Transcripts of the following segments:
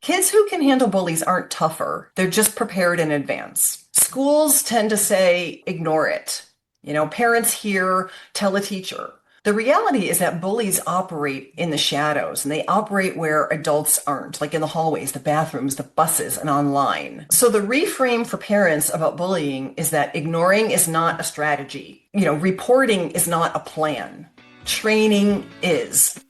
Kids who can handle bullies aren't tougher. They're just prepared in advance. Schools tend to say, ignore it. Parents here tell a teacher. The reality is that bullies operate in the shadows and they operate where adults aren't, like in the hallways, the bathrooms, the buses, and online. So the reframe for parents about bullying is that ignoring is not a strategy. Reporting is not a plan. Training is.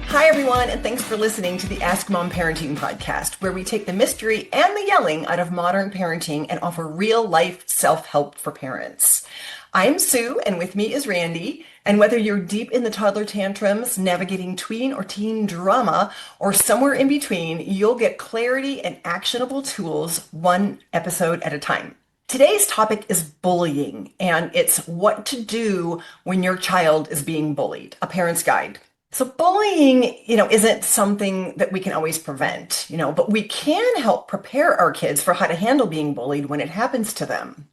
Hi, everyone, and thanks for listening to the Ask Mom Parenting podcast, where we take the mystery and the yelling out of modern parenting and offer real-life self-help for parents. I'm Sue, and with me is Randy, and whether you're deep in the toddler tantrums, navigating tween or teen drama, or somewhere in between, you'll get clarity and actionable tools one episode at a time. Today's topic is bullying, and it's what to do when your child is being bullied, a parent's guide. So bullying, isn't something that we can always prevent, but we can help prepare our kids for how to handle being bullied when it happens to them.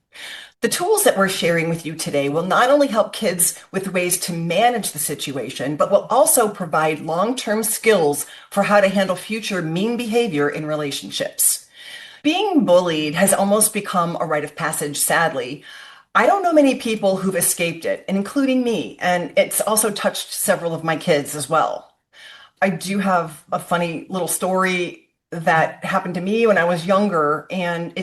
The tools that we're sharing with you today will not only help kids with ways to manage the situation, but will also provide long-term skills for how to handle future mean behavior in relationships. Being bullied has almost become a rite of passage, sadly. I don't know many people who've escaped it, including me, and it's also touched several of my kids as well. I do have a funny little story that happened to me when I was younger, and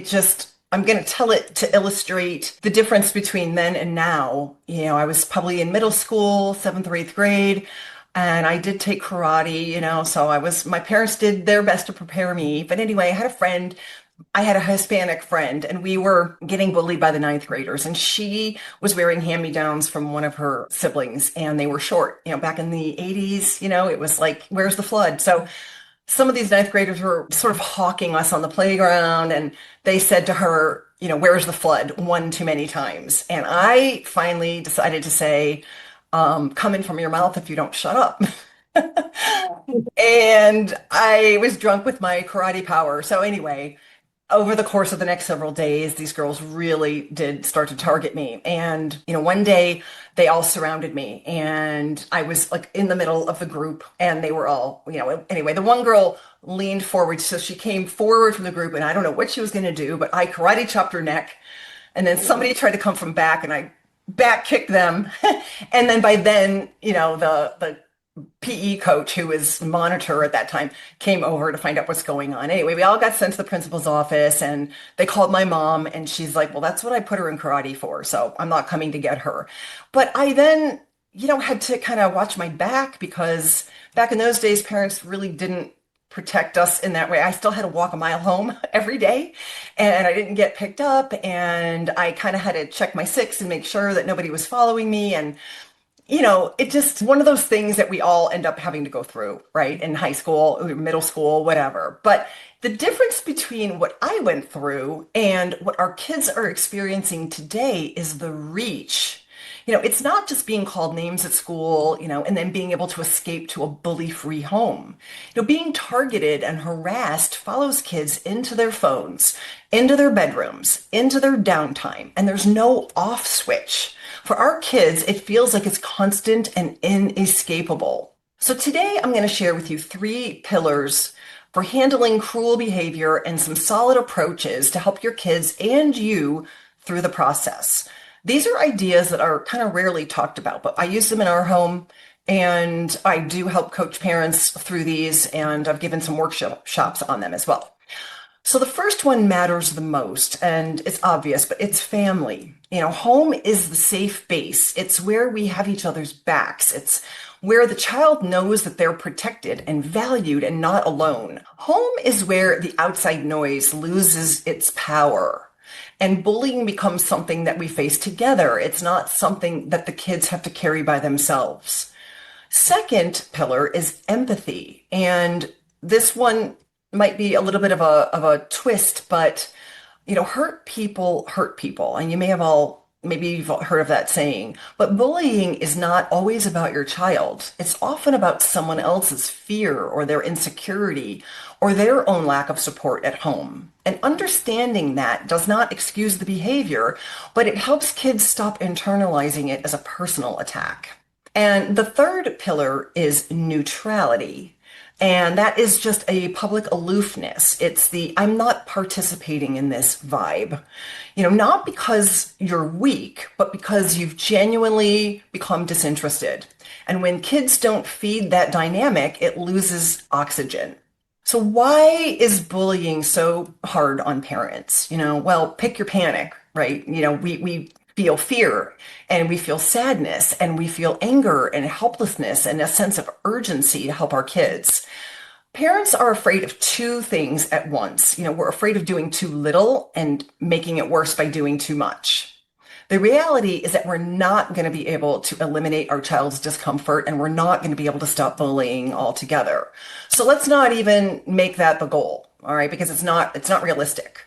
I'm going to tell it to illustrate the difference between then and now. I was probably in middle school, 7th or 8th grade, and I did take karate, so my parents did their best to prepare me. But anyway, I had a Hispanic friend, and we were getting bullied by the 9th graders, and she was wearing hand-me-downs from one of her siblings, and they were short. Back in the 80s, it was like, where's the flood? So some of these 9th graders were sort of hawking us on the playground, and they said to her, where's the flood? One too many times. And I finally decided to say, coming from your mouth if you don't shut up. And I was drunk with my karate power. So anyway, over the course of the next several days, these girls really did start to target me. And, one day they all surrounded me and I was like in the middle of the group and they were all, anyway, the one girl leaned forward. So she came forward from the group and I don't know what she was going to do, but I karate chopped her neck. And then somebody tried to come from back and I back kicked them. And then by then, the PE coach, who was monitor at that time, came over to find out what's going on. Anyway, we all got sent to the principal's office and they called my mom and she's like, well, that's what I put her in karate for. So I'm not coming to get her. But I then, had to kind of watch my back because back in those days, parents really didn't protect us in that way. I still had to walk a mile home every day and I didn't get picked up and I kind of had to check my six and make sure that nobody was following me. And it just one of those things that we all end up having to go through, right? In high school, middle school, whatever. But the difference between what I went through and what our kids are experiencing today is the reach. It's not just being called names at school, and then being able to escape to a bully-free home. Being targeted and harassed follows kids into their phones, into their bedrooms, into their downtime, and there's no off switch. For our kids, it feels like it's constant and inescapable. So today I'm going to share with you 3 pillars for handling cruel behavior and some solid approaches to help your kids and you through the process. These are ideas that are kind of rarely talked about, but I use them in our home and I do help coach parents through these and I've given some workshops on them as well. So the first one matters the most, and it's obvious, but it's family. Home is the safe base. It's where we have each other's backs. It's where the child knows that they're protected and valued and not alone. Home is where the outside noise loses its power. And bullying becomes something that we face together. It's not something that the kids have to carry by themselves. Second pillar is empathy. And this one might be a little bit of a twist, but hurt people hurt people. And maybe you've heard of that saying, but bullying is not always about your child. It's often about someone else's fear or their insecurity or their own lack of support at home. And understanding that does not excuse the behavior, but it helps kids stop internalizing it as a personal attack. And the third pillar is neutrality. And that is just a public aloofness. It's the I'm not participating in this vibe. Not because you're weak, but because you've genuinely become disinterested. And when kids don't feed that dynamic, it loses oxygen. So why is bullying so hard on parents? Well, pick your panic, right? We feel fear and we feel sadness and we feel anger and helplessness and a sense of urgency to help our kids. Parents are afraid of two things at once. We're afraid of doing too little and making it worse by doing too much. The reality is that we're not going to be able to eliminate our child's discomfort and we're not going to be able to stop bullying altogether. So let's not even make that the goal, all right? Because it's not realistic.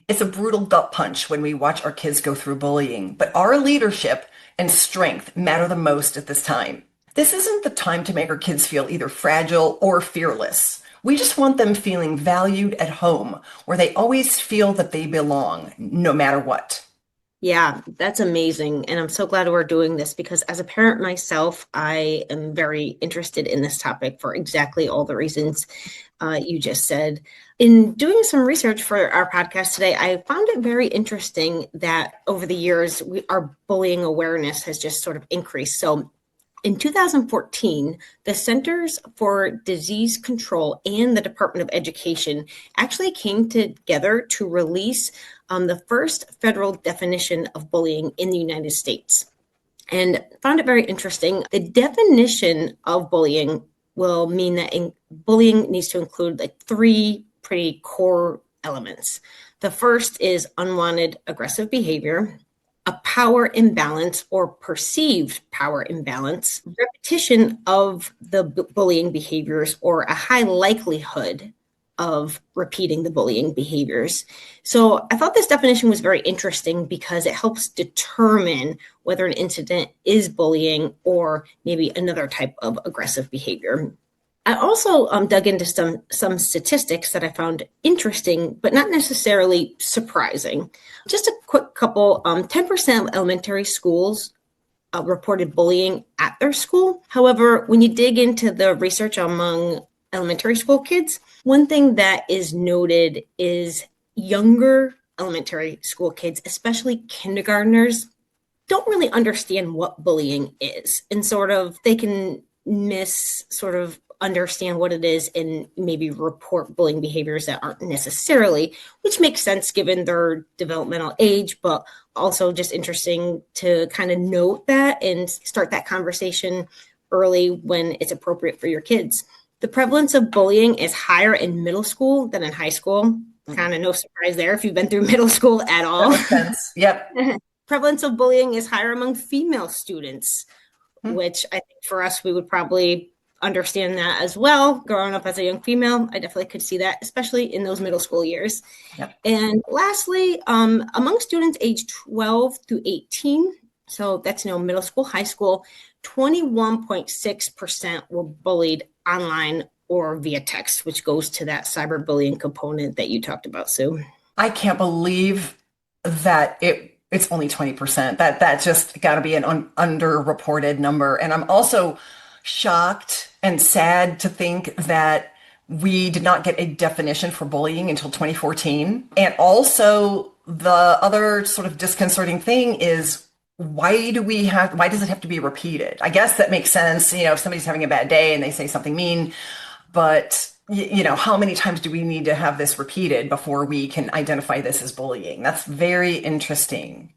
It's a brutal gut punch when we watch our kids go through bullying, but our leadership and strength matter the most at this time. This isn't the time to make our kids feel either fragile or fearless. We just want them feeling valued at home, where they always feel that they belong, no matter what. Yeah, that's amazing. And I'm so glad we're doing this because as a parent myself, I am very interested in this topic for exactly all the reasons you just said. In doing some research for our podcast today, I found it very interesting that over the years, our bullying awareness has just sort of increased. So in 2014, the Centers for Disease Control and the Department of Education actually came together to release the first federal definition of bullying in the United States. And found it very interesting. The definition of bullying will mean that bullying needs to include like three pretty core elements. The first is unwanted aggressive behavior, a power imbalance or perceived power imbalance, repetition of the bullying behaviors, or a high likelihood of repeating the bullying behaviors. So I thought this definition was very interesting because it helps determine whether an incident is bullying or maybe another type of aggressive behavior. I also dug into some statistics that I found interesting, but not necessarily surprising. Just a quick couple, 10% of elementary schools reported bullying at their school. However, when you dig into the research among elementary school kids, one thing that is noted is younger elementary school kids, especially kindergartners, don't really understand what bullying is. And sort of they can understand what it is and maybe report bullying behaviors that aren't necessarily, which makes sense given their developmental age, but also just interesting to kind of note that and start that conversation early when it's appropriate for your kids. The prevalence of bullying is higher in middle school than in high school. Kind of no surprise there if you've been through middle school at all. That makes sense. Yep. Prevalence of bullying is higher among female students, which I think for us, we would probably understand that as well. Growing up as a young female, I definitely could see that, especially in those middle school years. Yep. And lastly, among students aged 12 to 18, so that's middle school, high school, 21.6% were bullied online or via text, which goes to that cyberbullying component that you talked about, Sue. I can't believe that it's only 20%. That just got to be an underreported number. And I'm also shocked and sad to think that we did not get a definition for bullying until 2014. And also the other sort of disconcerting thing is why does it have to be repeated? I guess that makes sense, if somebody's having a bad day and they say something mean, but how many times do we need to have this repeated before we can identify this as bullying? That's very interesting.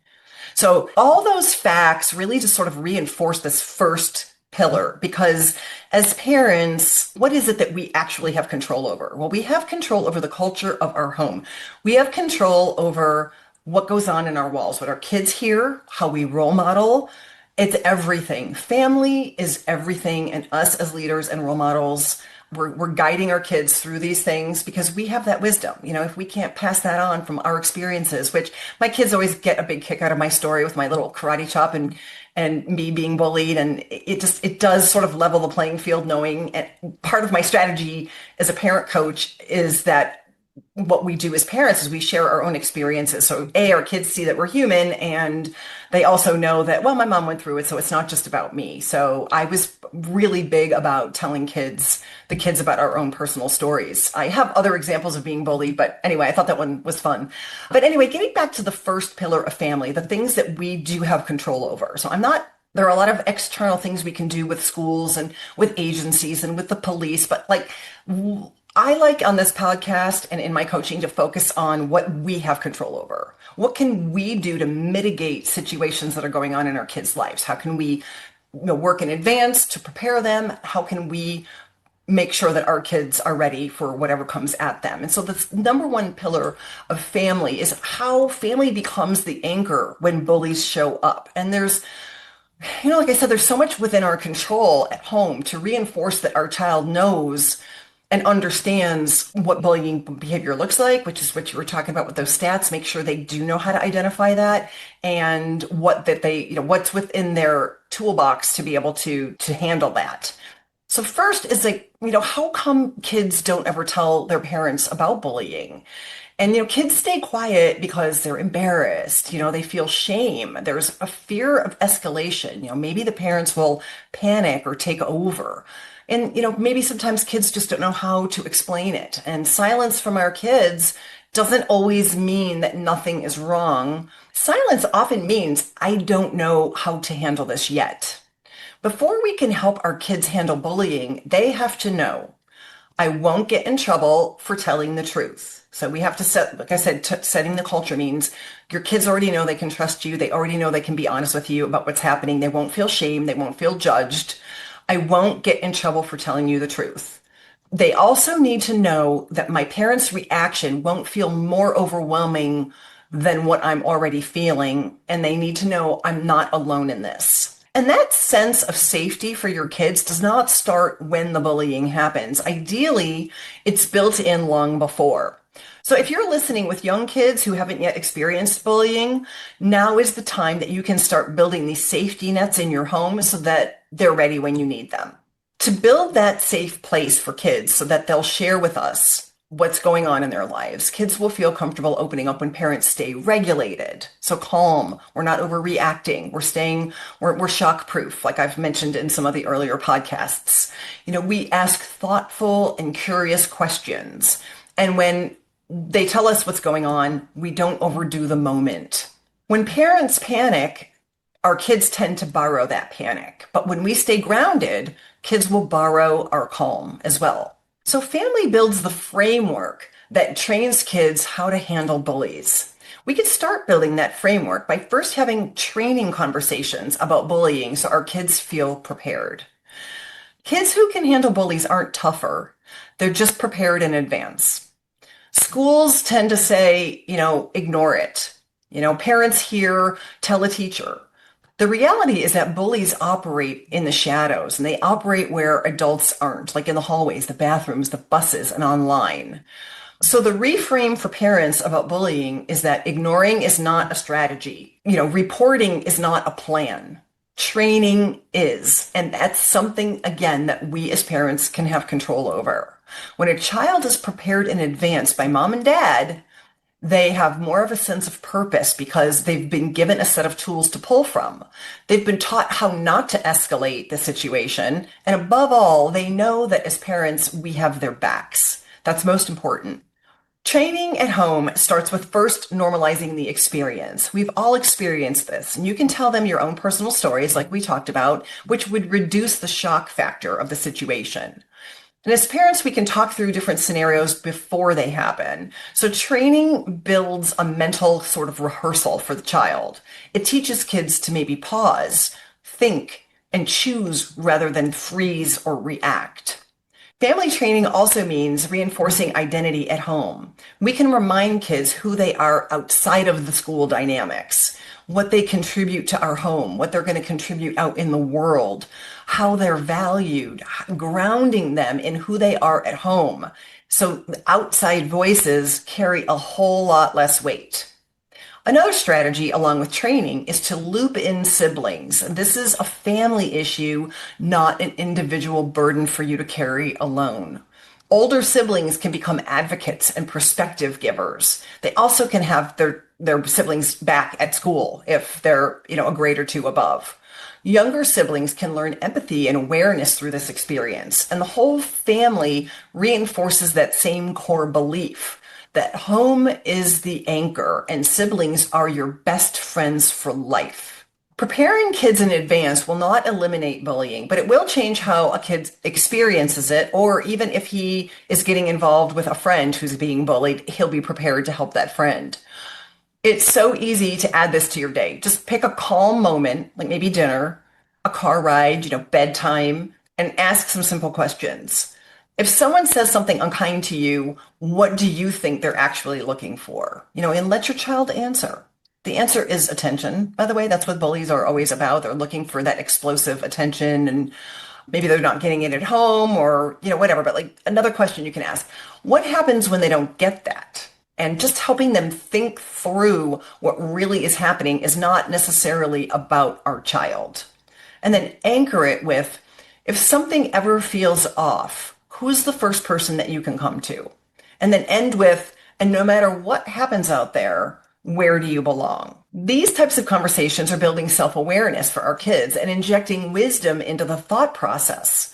So all those facts really just sort of reinforce this first pillar, because as parents, what is it that we actually have control over? Well, we have control over the culture of our home. We have control over what goes on in our walls, what our kids hear, how we role model. It's everything. Family is everything. And us as leaders and role models, we're guiding our kids through these things because we have that wisdom. If we can't pass that on from our experiences, which my kids always get a big kick out of my story with my little karate chop and me being bullied. And it does sort of level the playing field, knowing, and part of my strategy as a parent coach is that what we do as parents is we share our own experiences. So our kids see that we're human, and they also know that, well, my mom went through it, so it's not just about me. So I was really big about telling the kids about our own personal stories. I have other examples of being bullied, but anyway, I thought that one was fun. But anyway, getting back to the first pillar of family, the things that we do have control over. So there are a lot of external things we can do with schools and with agencies and with the police, but like, I like on this podcast and in my coaching to focus on what we have control over. What can we do to mitigate situations that are going on in our kids' lives? How can we, work in advance to prepare them? How can we make sure that our kids are ready for whatever comes at them? And so the number one pillar of family is how family becomes the anchor when bullies show up. And like I said, there's so much within our control at home to reinforce that our child knows and understands what bullying behavior looks like, which is what you were talking about with those stats. Make sure they do know how to identify that, and what's within their toolbox to be able to handle that. So first is like, how come kids don't ever tell their parents about bullying? And, kids stay quiet because they're embarrassed. They feel shame. There's a fear of escalation. Maybe the parents will panic or take over. And, maybe sometimes kids just don't know how to explain it. And silence from our kids doesn't always mean that nothing is wrong. Silence often means, I don't know how to handle this yet. Before we can help our kids handle bullying, they have to know, I won't get in trouble for telling the truth. So we have to set, like I said, setting the culture means your kids already know they can trust you. They already know they can be honest with you about what's happening. They won't feel shame. They won't feel judged. I won't get in trouble for telling you the truth. They also need to know that my parents' reaction won't feel more overwhelming than what I'm already feeling. And they need to know I'm not alone in this. And that sense of safety for your kids does not start when the bullying happens. Ideally, it's built in long before. So if you're listening with young kids who haven't yet experienced bullying, now is the time that you can start building these safety nets in your home so that they're ready when you need them. To build that safe place for kids so that they'll share with us what's going on in their lives. Kids will feel comfortable opening up when parents stay regulated. So calm. We're not overreacting. We're shock proof, like I've mentioned in some of the earlier podcasts. We ask thoughtful and curious questions. And when they tell us what's going on, we don't overdo the moment. When parents panic, our kids tend to borrow that panic. But when we stay grounded, kids will borrow our calm as well. So family builds the framework that trains kids how to handle bullies. We could start building that framework by first having training conversations about bullying so our kids feel prepared. Kids who can handle bullies aren't tougher. They're just prepared in advance. Schools tend to say, ignore it. Parents here tell a teacher. The reality is that bullies operate in the shadows, and they operate where adults aren't, like in the hallways, the bathrooms, the buses, and online. So the reframe for parents about bullying is that ignoring is not a strategy. Reporting is not a plan. Training is. And that's something, again, that we as parents can have control over. When a child is prepared in advance by mom and dad, they have more of a sense of purpose because they've been given a set of tools to pull from. They've been taught how not to escalate the situation. And above all, they know that as parents, we have their backs. That's most important. Training at home starts with first normalizing the experience. We've all experienced this, and you can tell them your own personal stories like we talked about, which would reduce the shock factor of the situation. And as parents, we can talk through different scenarios before they happen. So training builds a mental sort of rehearsal for the child. It teaches kids to maybe pause, think, and choose rather than freeze or react. Family training also means reinforcing identity at home. We can remind kids who they are outside of the school dynamics, what they contribute to our home, what they're going to contribute out in the world, how they're valued, grounding them in who they are at home. So outside voices carry a whole lot less weight. Another strategy, along with training, is to loop in siblings. This is a family issue, not an individual burden for you to carry alone. Older siblings can become advocates and perspective givers. They also can have their siblings back at school if they're, a grade or two above. Younger siblings can learn empathy and awareness through this experience, and the whole family reinforces that same core belief that home is the anchor and siblings are your best friends for life. Preparing kids in advance will not eliminate bullying, but it will change how a kid experiences it, or even if he is getting involved with a friend who's being bullied, he'll be prepared to help that friend. It's so easy to add this to your day. Just pick a calm moment, like maybe dinner, a car ride, bedtime, and ask some simple questions. If someone says something unkind to you, what do you think they're actually looking for? And let your child answer. The answer is attention. By the way, that's what bullies are always about. They're looking for that explosive attention, and maybe they're not getting it at home or, whatever. But like another question you can ask, what happens when they don't get that? And just helping them think through what really is happening is not necessarily about our child. And then anchor it with, if something ever feels off, who's the first person that you can come to? And then end with, and no matter what happens out there, where do you belong? These types of conversations are building self-awareness for our kids and injecting wisdom into the thought process.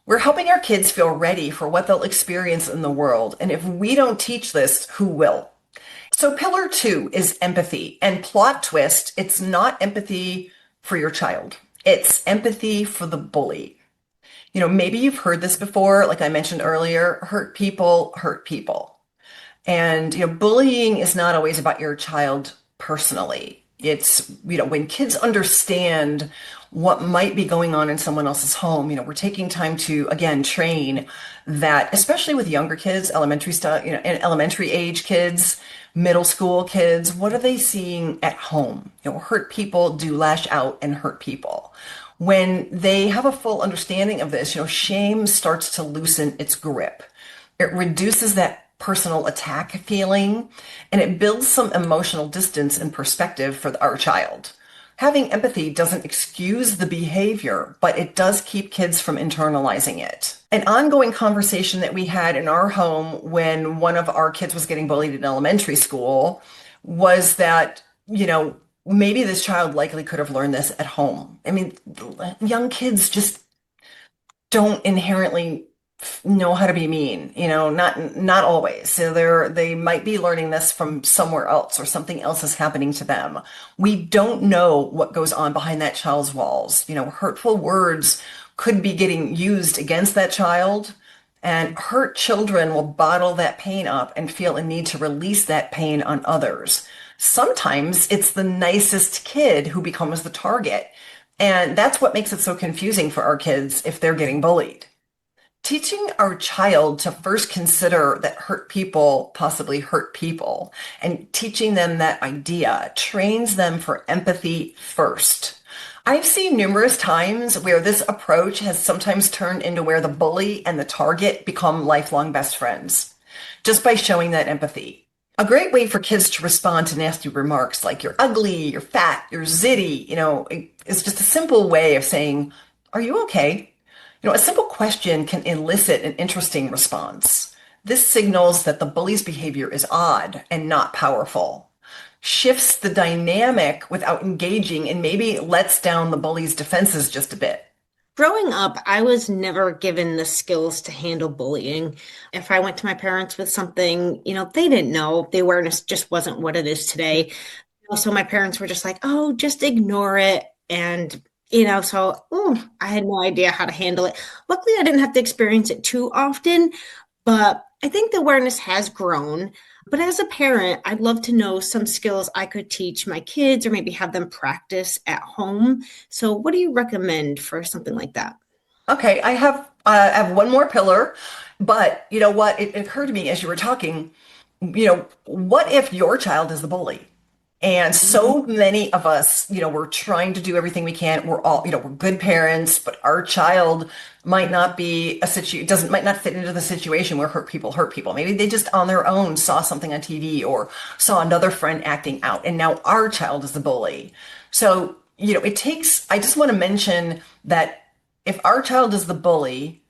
We're helping our kids feel ready for what they'll experience in the world. And if we don't teach this, who will? So pillar 2 is empathy. And plot twist, it's not empathy for your child. It's empathy for the bully. Maybe you've heard this before, like I mentioned earlier, hurt people hurt people. And, bullying is not always about your child personally. It's, when kids understand what might be going on in someone else's home, we're taking time to, again, train that, especially with younger kids, elementary stuff, and elementary age kids, middle school kids, what are they seeing at home? Hurt people do lash out and hurt people. When they have a full understanding of this, shame starts to loosen its grip. It reduces that personal attack feeling, and it builds some emotional distance and perspective for our child. Having empathy doesn't excuse the behavior, but it does keep kids from internalizing it. An ongoing conversation that we had in our home when one of our kids was getting bullied in elementary school was that, maybe this child likely could have learned this at home. I mean, young kids just don't inherently know how to be mean, not always. So they might be learning this from somewhere else, or something else is happening to them. We don't know what goes on behind that child's walls. Hurtful words could be getting used against that child, and hurt children will bottle that pain up and feel a need to release that pain on others. Sometimes it's the nicest kid who becomes the target. And that's what makes it so confusing for our kids if they're getting bullied. Teaching our child to first consider that hurt people possibly hurt people, and teaching them that idea trains them for empathy first. I've seen numerous times where this approach has sometimes turned into where the bully and the target become lifelong best friends, just by showing that empathy. A great way for kids to respond to nasty remarks like "you're ugly, you're fat, you're zitty," is just a simple way of saying, "Are you okay?" A simple question can elicit an interesting response. This signals that the bully's behavior is odd and not powerful, shifts the dynamic without engaging, and maybe lets down the bully's defenses just a bit. Growing up, I was never given the skills to handle bullying. If I went to my parents with something, they didn't know. The awareness just wasn't what it is today. So my parents were just like, oh, just ignore it. And I had no idea how to handle it. Luckily, I didn't have to experience it too often, but I think the awareness has grown. But as a parent, I'd love to know some skills I could teach my kids or maybe have them practice at home. So what do you recommend for something like that? Okay, I have one more pillar, but you know what? It occurred to me as you were talking, what if your child is the bully? And so many of us, we're trying to do everything we can. We're all, we're good parents, but our child might not be might not fit into the situation where hurt people hurt people. Maybe they just on their own saw something on TV or saw another friend acting out, and now our child is the bully. So, I just want to mention that if our child is the bully,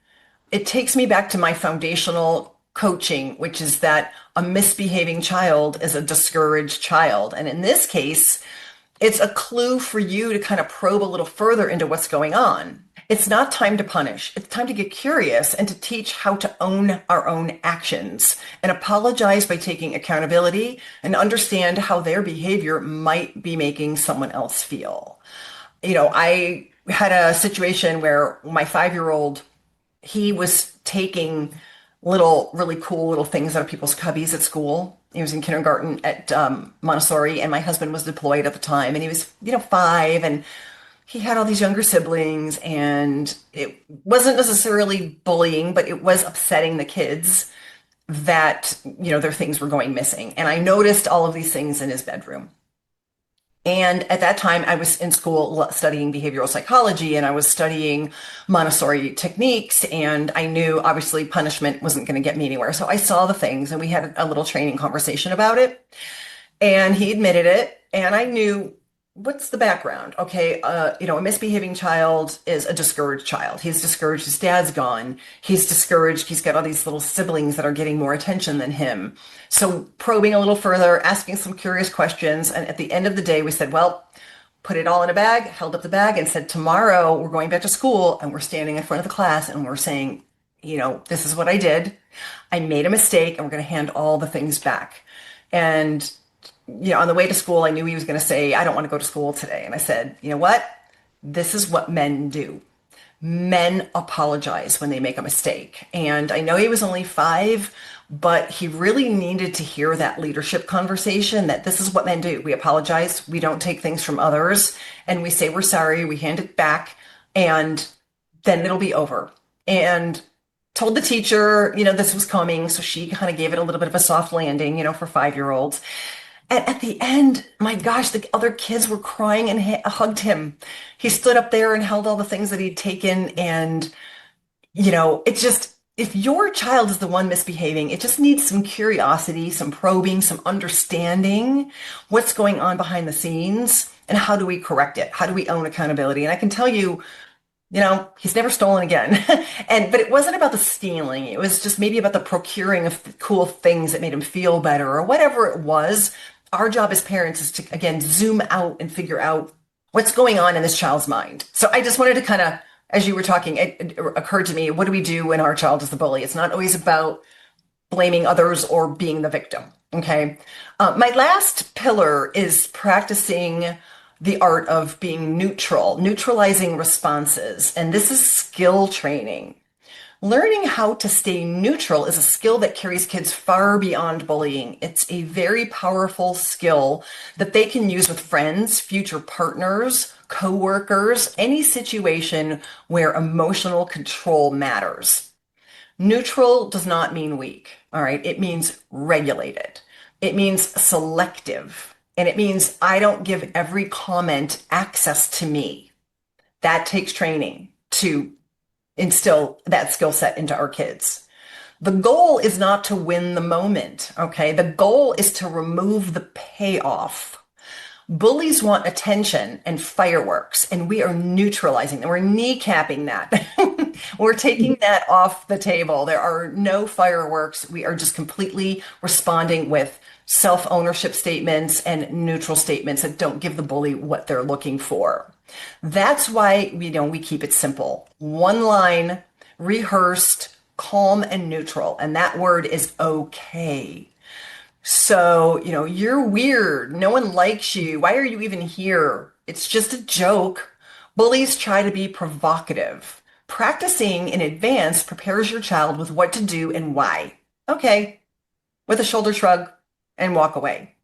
it takes me back to my foundational coaching, which is that a misbehaving child is a discouraged child. And in this case, it's a clue for you to kind of probe a little further into what's going on. It's not time to punish. It's time to get curious and to teach how to own our own actions and apologize by taking accountability and understand how their behavior might be making someone else feel. I had a situation where my 5-year-old, he was taking little, really cool little things out of people's cubbies at school. He was in kindergarten at Montessori, and my husband was deployed at the time, and he was, 5, and he had all these younger siblings, and it wasn't necessarily bullying, but it was upsetting the kids that, their things were going missing. And I noticed all of these things in his bedroom. And at that time, I was in school studying behavioral psychology and I was studying Montessori techniques. And I knew obviously punishment wasn't going to get me anywhere. So I saw the things and we had a little training conversation about it. And he admitted it. And I knew what's the background? Okay, a misbehaving child is a discouraged child. He's discouraged. His dad's gone. He's discouraged. He's got all these little siblings that are getting more attention than him. So probing a little further, asking some curious questions. And at the end of the day, we said, well, put it all in a bag, held up the bag and said, tomorrow we're going back to school and we're standing in front of the class and we're saying, this is what I did. I made a mistake and we're going to hand all the things back. And on the way to school, I knew he was going to say, I don't want to go to school today. And I said, you know what? This is what men do. Men apologize when they make a mistake. And I know he was only 5, but he really needed to hear that leadership conversation that this is what men do. We apologize. We don't take things from others. And we say, we're sorry. We hand it back. And then it'll be over. And told the teacher, this was coming. So she kind of gave it a little bit of a soft landing, for 5-year-olds. And at the end, my gosh, the other kids were crying and hugged him. He stood up there and held all the things that he'd taken. And, it's just, if your child is the one misbehaving, it just needs some curiosity, some probing, some understanding what's going on behind the scenes and how do we correct it? How do we own accountability? And I can tell you, he's never stolen again. But it wasn't about the stealing. It was just maybe about the procuring of cool things that made him feel better or whatever it was. Our job as parents is to, again, zoom out and figure out what's going on in this child's mind. So I just wanted to kind of, as you were talking, it occurred to me, what do we do when our child is the bully? It's not always about blaming others or being the victim. Okay. My last pillar is practicing the art of being neutral, neutralizing responses. And this is skill training. Learning how to stay neutral is a skill that carries kids far beyond bullying. It's a very powerful skill that they can use with friends, future partners, coworkers, any situation where emotional control matters. Neutral does not mean weak, all right? It means regulated. It means selective. And it means I don't give every comment access to me. That takes training to instill that skill set into our kids. The goal is not to win the moment, okay? The goal is to remove the payoff. Bullies want attention and fireworks, and we are neutralizing them. We're kneecapping that. We're taking that off the table. There are no fireworks. We are just completely responding with self-ownership statements and neutral statements that don't give the bully what they're looking for. That's why we keep it simple. One line, rehearsed, calm and neutral. And that word is okay. So, you're weird. No one likes you. Why are you even here? It's just a joke. Bullies try to be provocative. Practicing in advance prepares your child with what to do and why. Okay, with a shoulder shrug and walk away.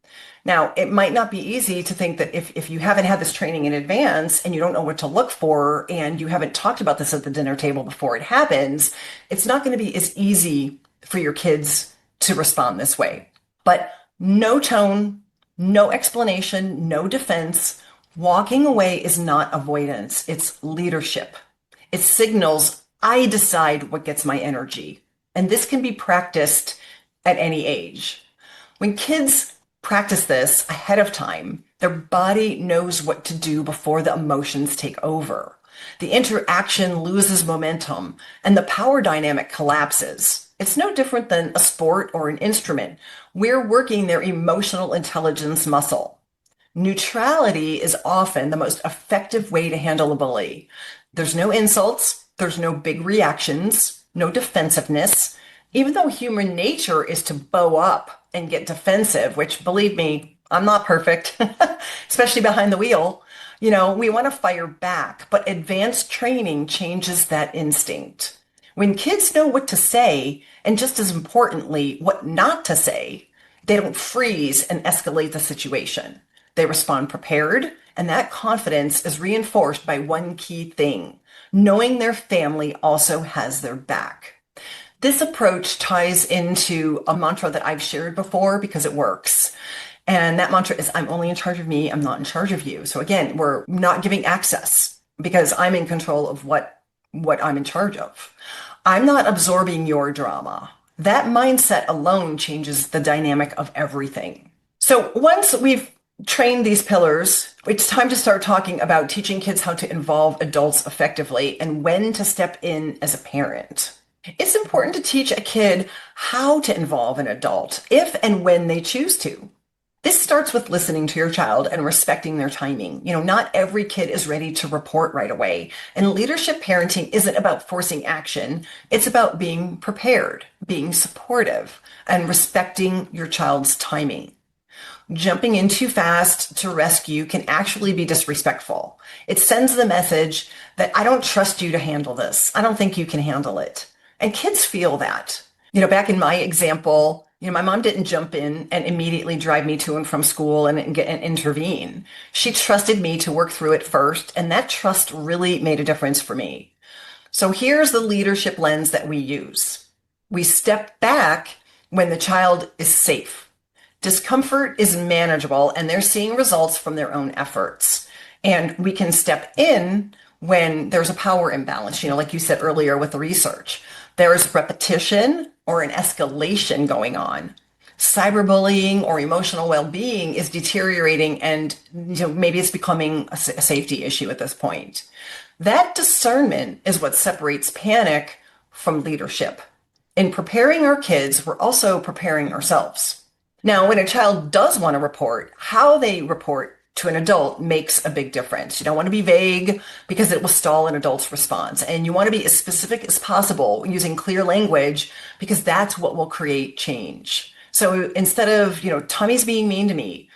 Now, it might not be easy to think that if you haven't had this training in advance and you don't know what to look for and you haven't talked about this at the dinner table before it happens, it's not going to be as easy for your kids to respond this way. But no tone, no explanation, no defense. Walking away is not avoidance. It's leadership. It signals I decide what gets my energy. And this can be practiced at any age. When kids practice this ahead of time, their body knows what to do before the emotions take over. The interaction loses momentum and the power dynamic collapses. It's no different than a sport or an instrument. We're working their emotional intelligence muscle. Neutrality is often the most effective way to handle a bully. There's no insults, there's no big reactions, no defensiveness, even though human nature is to bow up and get defensive, which believe me, I'm not perfect, especially behind the wheel. We want to fire back, but advanced training changes that instinct. When kids know what to say, and just as importantly, what not to say, they don't freeze and escalate the situation. They respond prepared, and that confidence is reinforced by one key thing, knowing their family also has their back. This approach ties into a mantra that I've shared before because it works. And that mantra is, I'm only in charge of me, I'm not in charge of you. So again, we're not giving access because I'm in control of what I'm in charge of. I'm not absorbing your drama. That mindset alone changes the dynamic of everything. So once we've trained these pillars, it's time to start talking about teaching kids how to involve adults effectively and when to step in as a parent. It's important to teach a kid how to involve an adult if and when they choose to. This starts with listening to your child and respecting their timing. Not every kid is ready to report right away. And leadership parenting isn't about forcing action. It's about being prepared, being supportive, and respecting your child's timing. Jumping in too fast to rescue can actually be disrespectful. It sends the message that I don't trust you to handle this. I don't think you can handle it. And kids feel that. Back in my example, my mom didn't jump in and immediately drive me to and from school and intervene. She trusted me to work through it first, and that trust really made a difference for me. So here's the leadership lens that we use. We step back when the child is safe. Discomfort is manageable, and they're seeing results from their own efforts. And we can step in when there's a power imbalance, like you said earlier with the research. There's repetition or an escalation going on. Cyberbullying or emotional well-being is deteriorating and maybe it's becoming a safety issue at this point. That discernment is what separates panic from leadership. In preparing our kids, we're also preparing ourselves. Now, when a child does want to report, how they report to an adult makes a big difference. You don't want to be vague because it will stall an adult's response. And you want to be as specific as possible using clear language because that's what will create change. So instead of, Tommy's being mean to me,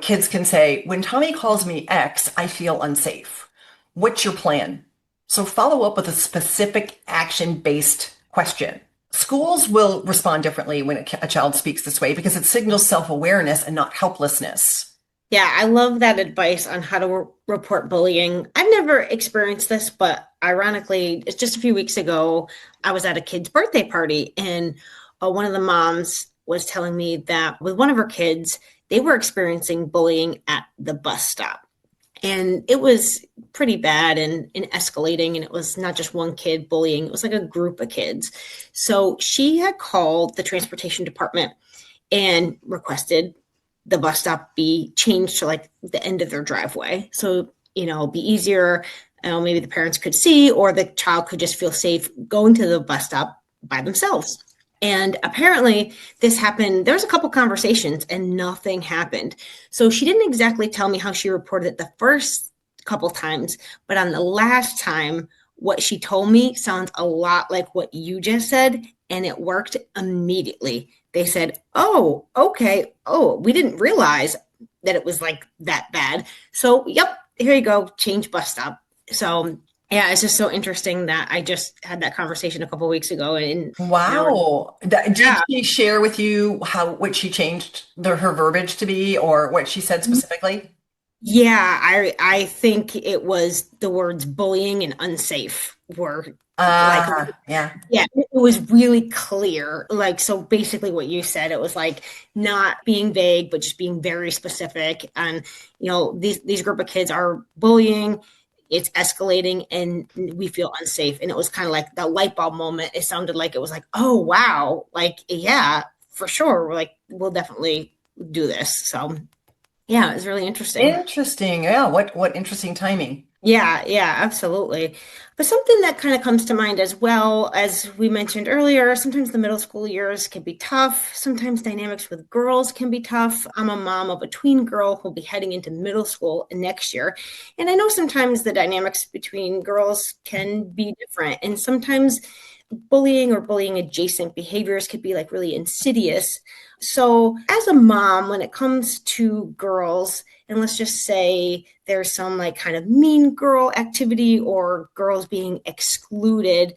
kids can say, when Tommy calls me X, I feel unsafe. What's your plan? So follow up with a specific action-based question. Schools will respond differently when a child speaks this way because it signals self-awareness and not helplessness. Yeah, I love that advice on how to report bullying. I've never experienced this, but ironically, it's just a few weeks ago, I was at a kid's birthday party, and one of the moms was telling me that with one of her kids, they were experiencing bullying at the bus stop. And it was pretty bad and escalating, and it was not just one kid bullying, it was like a group of kids. So she had called the transportation department and requested the bus stop be changed to like the end of their driveway. So, be easier. Maybe the parents could see, or the child could just feel safe going to the bus stop by themselves. And apparently this happened. There was a couple conversations and nothing happened. So she didn't exactly tell me how she reported it the first couple times, but on the last time, what she told me sounds a lot like what you just said, and it worked immediately. They said, oh, okay. Oh, we didn't realize that it was like that bad. So, yep, here you go. Change bus stop. So, yeah, it's just so interesting that I just had that conversation a couple of weeks ago. And Wow. Did she share with you what she changed her verbiage to be or what she said specifically? Yeah, I think it was the words bullying and unsafe were like, Yeah. yeah, it was really clear. Like, so basically what you said, it was like not being vague, but just being very specific. And, these group of kids are bullying, it's escalating, and we feel unsafe. And it was kind of like that light bulb moment. It sounded like it was like, oh, wow. Like, yeah, for sure. Like, we'll definitely do this. So yeah, it was really interesting. Interesting. Yeah. What interesting timing. Yeah, yeah, absolutely. But something that kind of comes to mind as well, as we mentioned earlier, sometimes the middle school years can be tough. Sometimes dynamics with girls can be tough. I'm a mom of a tween girl who'll be heading into middle school next year. And I know sometimes the dynamics between girls can be different. And sometimes bullying or bullying adjacent behaviors could be like really insidious. So, as a mom, when it comes to girls, and let's just say there's some like kind of mean girl activity or girls being excluded,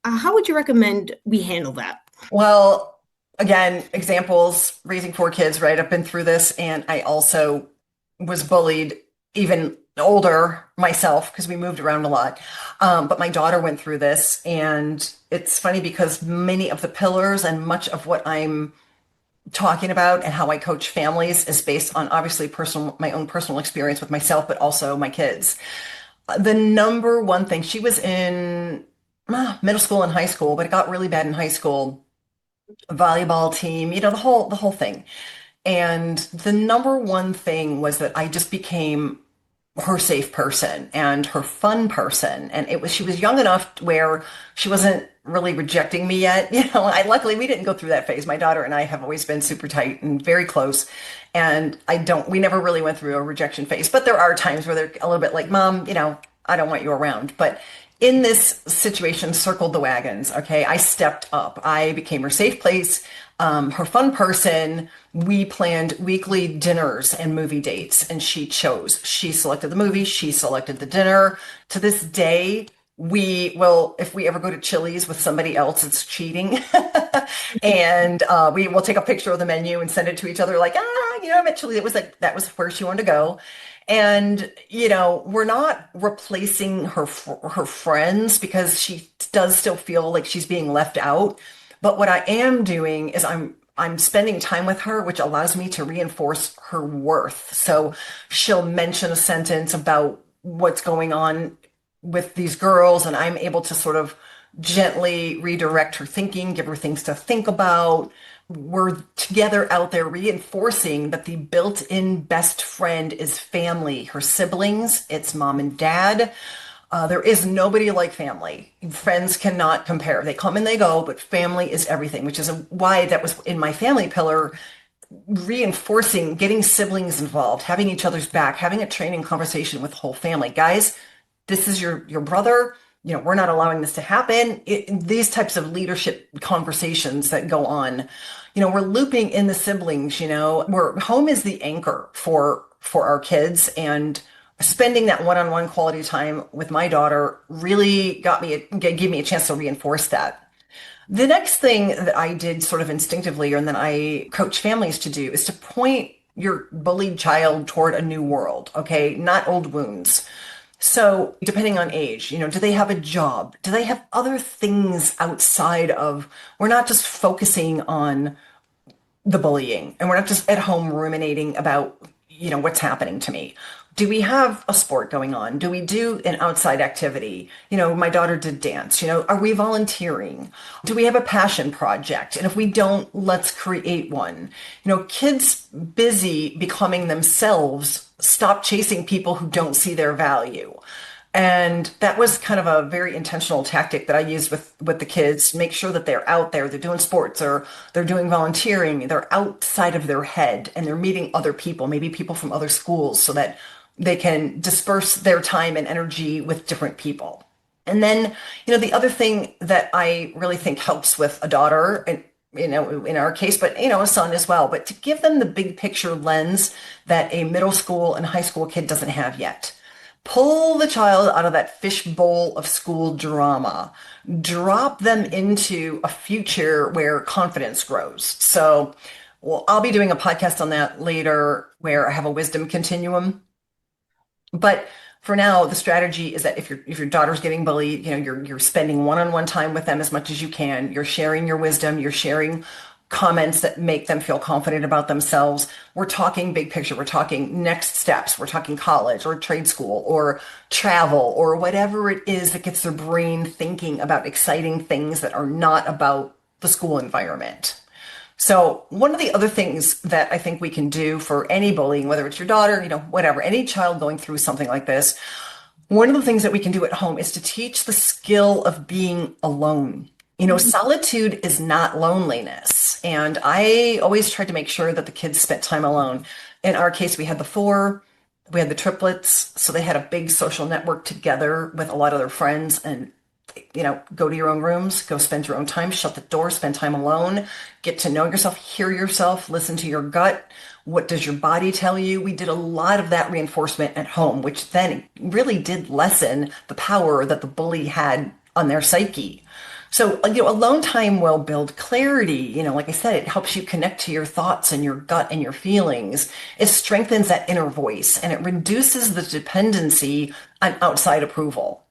how would you recommend we handle that? Well, again, examples, raising four kids, right? I've been through this, and I also was bullied even older myself because we moved around a lot. But my daughter went through this, and it's funny because many of the pillars and much of what I'm talking about and how I coach families is based on obviously my own personal experience with myself, but also my kids. The number one thing, she was in middle school and high school, but it got really bad in high school. Volleyball team, the whole thing. And the number one thing was that I just became her safe person and her fun person. And she was young enough where she wasn't really rejecting me yet. Luckily we didn't go through that phase. My daughter and I have always been super tight and very close. And we never really went through a rejection phase, but there are times where they're a little bit like, Mom, I don't want you around. But in this situation, circled the wagons. Okay. I stepped up. I became her safe place, her fun person. We planned weekly dinners and movie dates, and she chose. She selected the movie, she selected the dinner. To this day, if we ever go to Chili's with somebody else, it's cheating. And we will take a picture of the menu and send it to each other, like, I'm at Chili's. It was like, that was where she wanted to go. And, we're not replacing her friends because she does still feel like she's being left out. But what I am doing is I'm spending time with her, which allows me to reinforce her worth. So she'll mention a sentence about what's going on with these girls, and I'm able to sort of gently redirect her thinking, give her things to think about. We're together out there reinforcing that the built-in best friend is family, her siblings, it's mom and dad. There is nobody like family. Friends cannot compare. They come and they go, but family is everything, which is why that was in my family pillar, reinforcing getting siblings involved, having each other's back, having a training conversation with the whole family. Guys, this is your brother. We're not allowing this to happen. These types of leadership conversations that go on, we're looping in the siblings, where home is the anchor for our kids, and spending that one-on-one quality time with my daughter really gave me a chance to reinforce that. The next thing that I did sort of instinctively, and then I coach families to do, is to point your bullied child toward a new world, okay? Not old wounds. So, depending on age, do they have a job? Do they have other things outside of, we're not just focusing on the bullying, and we're not just at home ruminating about what's happening to me. Do we have a sport going on? Do we do an outside activity? My daughter did dance. Are we volunteering? Do we have a passion project? And if we don't, let's create one. Kids busy becoming themselves stop chasing people who don't see their value. And that was kind of a very intentional tactic that I used with the kids. Make sure that they're out there, they're doing sports, or they're doing volunteering, they're outside of their head, and they're meeting other people, maybe people from other schools, so that they can disperse their time and energy with different people. And then, the other thing that I really think helps with a daughter, and in our case, but a son as well, but to give them the big picture lens that a middle school and high school kid doesn't have yet. Pull the child out of that fishbowl of school drama. Drop them into a future where confidence grows. So, well, I'll be doing a podcast on that later where I have a wisdom continuum. But for now, the strategy is that if your daughter's getting bullied, you're spending one-on-one time with them as much as you can. You're sharing your wisdom, you're sharing comments that make them feel confident about themselves. We're talking big picture. We're talking next steps. We're talking college or trade school or travel or whatever it is that gets their brain thinking about exciting things that are not about the school environment. So one of the other things that I think we can do for any bullying, whether it's your daughter, whatever, any child going through something like this, One of the things that we can do at home is to teach the skill of being alone. Solitude is not loneliness. And I always tried to make sure that the kids spent time alone. In our case, we had the triplets, so they had a big social network together with a lot of their friends. And go to your own rooms, go spend your own time, shut the door, spend time alone, get to know yourself, hear yourself, listen to your gut. What does your body tell you? We did a lot of that reinforcement at home, which then really did lessen the power that the bully had on their psyche. So, alone time will build clarity. Like I said, it helps you connect to your thoughts and your gut and your feelings. It strengthens that inner voice and it reduces the dependency on outside approval.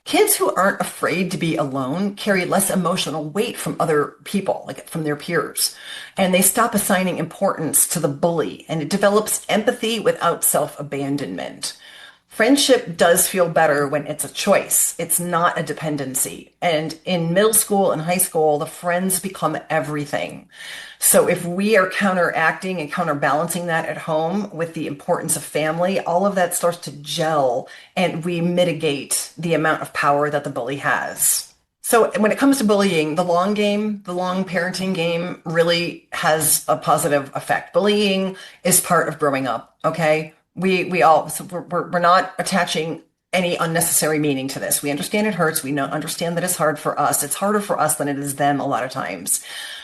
Kids who aren't afraid to be alone carry less emotional weight from other people, like from their peers, and they stop assigning importance to the bully, and it develops empathy without self-abandonment. Friendship does feel better when it's a choice. It's not a dependency. And in middle school and high school, the friends become everything. So if we are counteracting and counterbalancing that at home with the importance of family, all of that starts to gel and we mitigate the amount of power that the bully has. So when it comes to bullying, the long game, the long parenting game really has a positive effect. Bullying is part of growing up, okay? We're not attaching any unnecessary meaning to this. We understand it hurts. We understand that it's hard for us. It's harder for us than it is them a lot of times.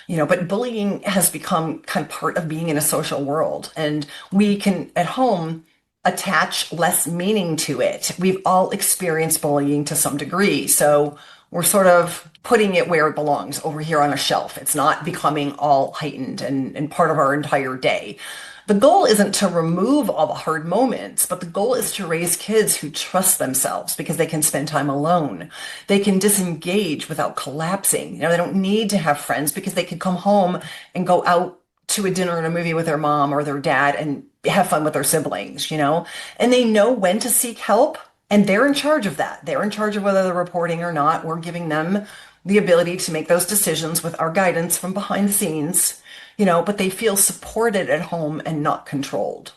But bullying has become kind of part of being in a social world, and we can at home attach less meaning to it. We've all experienced bullying to some degree. So we're sort of putting it where it belongs, over here on a shelf. It's not becoming all heightened and part of our entire day. The goal isn't to remove all the hard moments, but the goal is to raise kids who trust themselves because they can spend time alone. They can disengage without collapsing. They don't need to have friends because they can come home and go out to a dinner and a movie with their mom or their dad and have fun with their siblings. And they know when to seek help, and they're in charge of that. They're in charge of whether they're reporting or not. We're giving them the ability to make those decisions with our guidance from behind the scenes. But they feel supported at home and not controlled.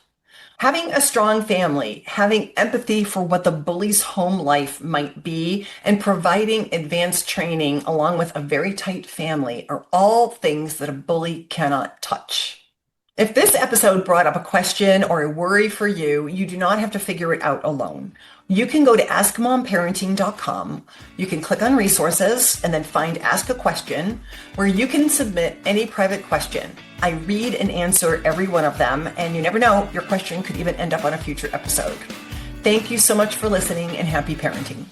Having a strong family, having empathy for what the bully's home life might be, and providing advanced training along with a very tight family are all things that a bully cannot touch. If this episode brought up a question or a worry for you, you do not have to figure it out alone. You can go to askmomparenting.com. You can click on resources and then find Ask a Question, where you can submit any private question. I read and answer every one of them, and you never know, your question could even end up on a future episode. Thank you so much for listening, and happy parenting.